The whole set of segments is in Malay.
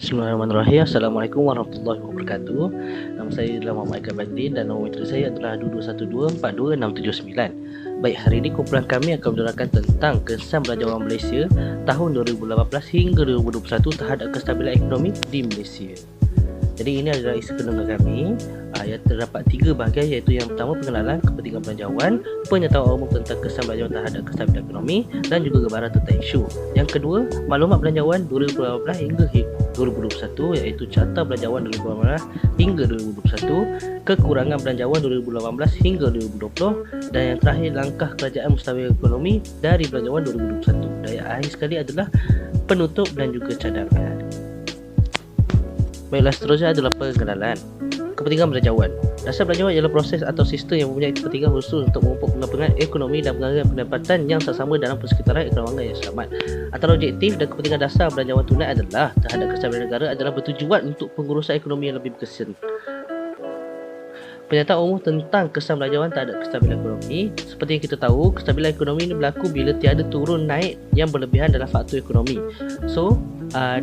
Bismillahirrahmanirrahim. Assalamualaikum warahmatullahi wabarakatuh. Nama saya adalah Muhammad Aikal Badin dan nombor metrik saya adalah 2212422679. Baik, hari ini kumpulan kami akan menerangkan tentang kesan belanjawan Malaysia tahun 2018 hingga 2021 terhadap kestabilan ekonomi di Malaysia. Jadi ini adalah isi pendengar kami yang terdapat 3 bahagian, iaitu yang pertama pengenalan kepentingan belanjawan, pengetahuan umum tentang kesan belanjawan terhadap kestabilan ekonomi dan juga gambaran tentang isu. Yang kedua, maklumat belanjawan 2018 hingga 2021, iaitu carta belanjawan 2018 hingga 2021, kekurangan belanjawan 2018 hingga 2020 dan yang terakhir langkah kerajaan menstabilkan ekonomi dari belanjawan 2021. Dan yang akhir sekali adalah penutup dan juga cadangan. Baiklah, seterusnya adalah pengenalan kepentingan belanjawan. Dasar belanjawan ialah proses atau sistem yang mempunyai kepentingan khusus untuk memupuk pengembangan ekonomi dan pengalihan pendapatan yang sama sama dalam persekitaran ekonomi yang selamat. Antara objektif dan kepentingan dasar belanjawan tunai adalah terhadap kestabilan negara adalah bertujuan untuk pengurusan ekonomi yang lebih berkesan. Pernyataan umum tentang kesan belanjawan terhadap kestabilan ekonomi. Seperti yang kita tahu, kestabilan ekonomi ini berlaku bila tiada turun naik yang berlebihan dalam faktor ekonomi.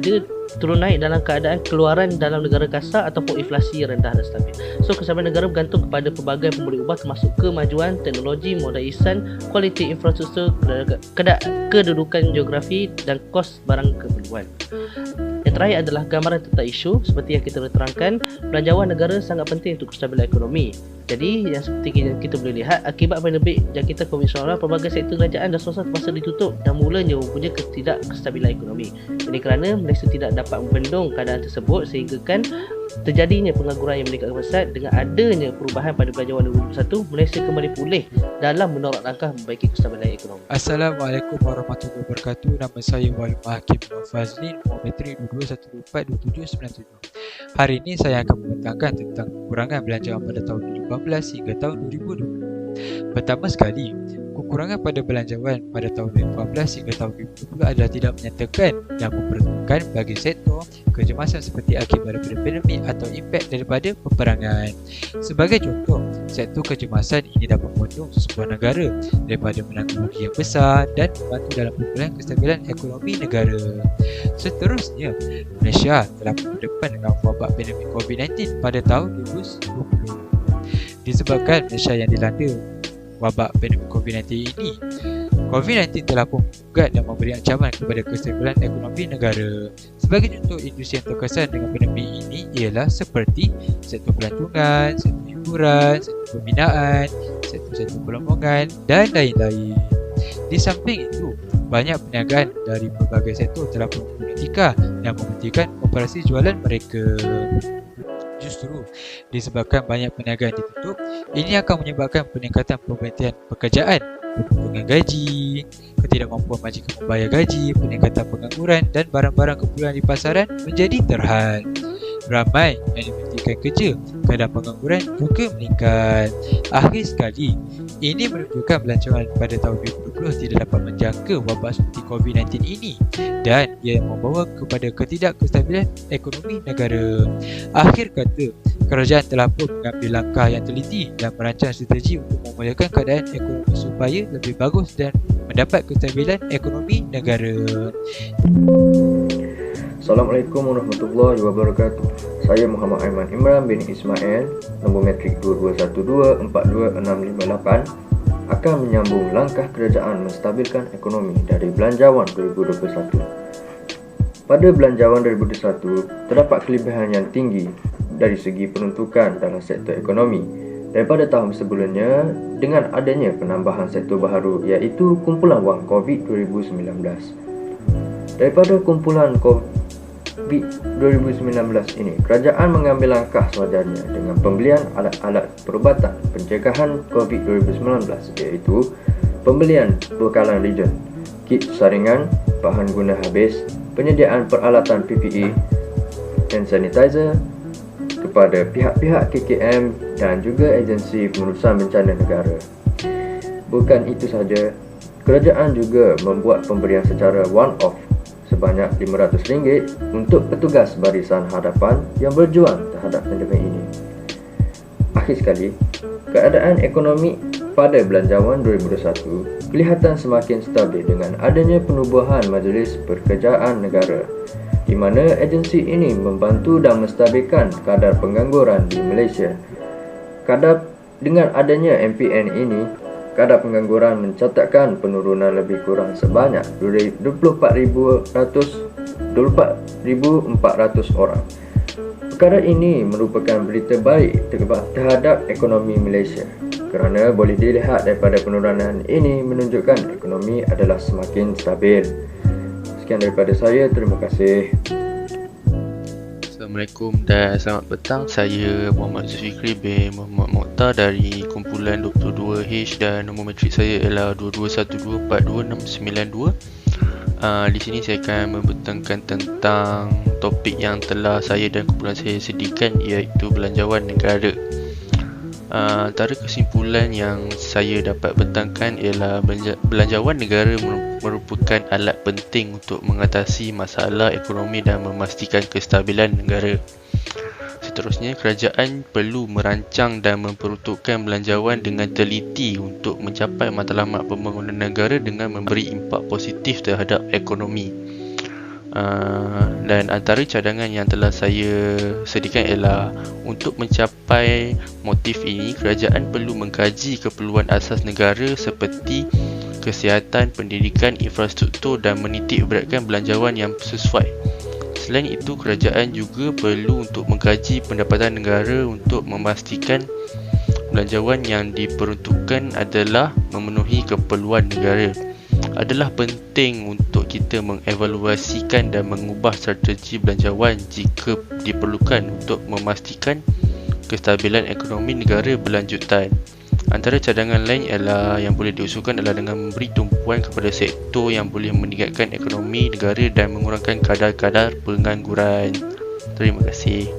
Dia turun naik dalam keadaan keluaran dalam negara kasar ataupun inflasi rendah dan stabil. Kestabilan negara bergantung kepada pelbagai pemberi ubah termasuk kemajuan teknologi, modal ihsan, kualiti infrastruktur, kedudukan geografi dan kos barang keperluan. Yang terakhir adalah gambaran tentang isu. Seperti yang kita terangkan, belanjawan negara sangat penting untuk kestabilan ekonomi. Jadi yang seperti kita boleh lihat, akibat pandemik jangkitan COVID-19, pelbagai sektor kerajaan dan swasta terpaksa ditutup dan mulanya mempunyai kestabilan ekonomi. Ini kerana Malaysia tidak dapat membendung keadaan tersebut sehingga terjadinya pengangguran yang meningkat pesat. Dengan adanya perubahan pada belanjawan 2021, Malaysia kembali pulih dalam menolak langkah memperbaiki kestabilan ekonomi. Assalamualaikum warahmatullahi wabarakatuh. Nama saya Walid Hakim Fazlin, metrik 22142797. Hari ini saya akan membentangkan tentang kekurangan belanjawan pada tahun 2018 hingga tahun 2020. Pertama sekali, kekurangan pada belanjawan pada tahun 2018 hingga tahun 2020 adalah tidak menyatakan dan memperuntukkan bagi sektor kecemasan seperti akibat daripada pandemik atau impak daripada peperangan. Sebagai contoh, sektor kecemasan ini dapat membantu sebuah negara daripada menanggung rugi yang besar dan membantu dalam pemulihan kestabilan ekonomi negara. Seterusnya, Malaysia telah berdepan dengan wabak pandemik COVID-19 pada tahun 2020. Disebabkan Malaysia yang dilanda wabak pandemik COVID-19 ini, COVID-19 telah pun menggugat dan memberi ancaman kepada kestabilan ekonomi negara. Sebagai contoh industri yang terkesan dengan pandemik ini ialah seperti sektor pelancongan, sektor hiburan, sektor pembinaan, sektor perlombongan dan lain-lain. Di samping itu, banyak perniagaan dari pelbagai sektor telah pun berhentikan dan menghentikan operasi jualan mereka. Justru disebabkan banyak perniagaan ditutup, ini akan menyebabkan peningkatan pemberian pekerjaan, pemotongan gaji, ketidakmampuan majikan membayar gaji, peningkatan pengangguran dan barang-barang keperluan di pasaran menjadi terhad. Ramai yang dihentikan kerja, kadar pengangguran juga meningkat. Akhir sekali, ini menunjukkan belanjawan pada tahun 2020 tidak dapat menjangka wabak seperti COVID-19 ini dan ia membawa kepada ketidakkestabilan ekonomi negara. Akhir kata, kerajaan telah pun mengambil langkah yang teliti dan merancang strategi untuk memulakan keadaan ekonomi supaya lebih bagus dan mendapat kestabilan ekonomi negara. Assalamualaikum warahmatullahi wabarakatuh. Saya Muhammad Aiman Imran bin Ismail, nombor metrik 2212422658, akan menyambung langkah kerajaan menstabilkan ekonomi dari belanjawan 2021. Pada belanjawan 2021, terdapat kelebihan yang tinggi dari segi peruntukan dalam sektor ekonomi daripada tahun sebelumnya dengan adanya penambahan sektor baharu, iaitu kumpulan wang COVID 2019. Daripada kumpulan COVID 2019 ini, kerajaan mengambil langkah sewajarnya dengan pembelian alat-alat perubatan pencegahan COVID 2019, iaitu pembelian bekalan region, kit saringan, bahan guna habis, penyediaan peralatan PPE dan sanitizer kepada pihak-pihak KKM dan juga agensi pengurusan bencana negara. Bukan itu sahaja, kerajaan juga membuat pemberian secara one-off sebanyak RM500 untuk petugas barisan hadapan yang berjuang terhadap pandemik ini. Akhir sekali, keadaan ekonomi pada belanjawan 2021 kelihatan semakin stabil dengan adanya penubuhan Majlis Pekerjaan Negara. di mana agensi ini membantu dan menstabilkan kadar pengangguran di Malaysia. Dengan adanya MPN ini, kadar pengangguran mencatatkan penurunan lebih kurang sebanyak 24,400 orang. Perkara ini merupakan berita baik terhadap ekonomi Malaysia kerana boleh dilihat daripada penurunan ini menunjukkan ekonomi adalah semakin stabil. Sekian daripada saya, terima kasih. Assalamualaikum dan selamat petang. Saya Muhammad Zulfikri bin Muhammad Mokhtar dari kumpulan 22H dan nombor matrik saya ialah 2212422692. Di sini saya akan membentangkan tentang topik yang telah saya dan kumpulan saya sediakan, iaitu belanjawan negara. Antara kesimpulan yang saya dapat bentangkan ialah belanjawan negara merupakan alat penting untuk mengatasi masalah ekonomi dan memastikan kestabilan negara. Seterusnya, kerajaan perlu merancang dan memperuntukkan belanjawan dengan teliti untuk mencapai matlamat pembangunan negara dengan memberi impak positif terhadap ekonomi. Dan antara cadangan yang telah saya sediakan ialah untuk mencapai motif ini, kerajaan perlu mengkaji keperluan asas negara seperti kesihatan, pendidikan, infrastruktur dan menitik beratkan belanjawan yang sesuai. Selain itu, kerajaan juga perlu untuk mengkaji pendapatan negara untuk memastikan belanjawan yang diperuntukkan adalah memenuhi keperluan negara. Adalah penting untuk kita mengevaluasikan dan mengubah strategi belanjawan jika diperlukan untuk memastikan kestabilan ekonomi negara berlanjutan. Antara cadangan lain ialah yang boleh diusulkan adalah dengan memberi tumpuan kepada sektor yang boleh meningkatkan ekonomi negara dan mengurangkan kadar-kadar pengangguran. Terima kasih.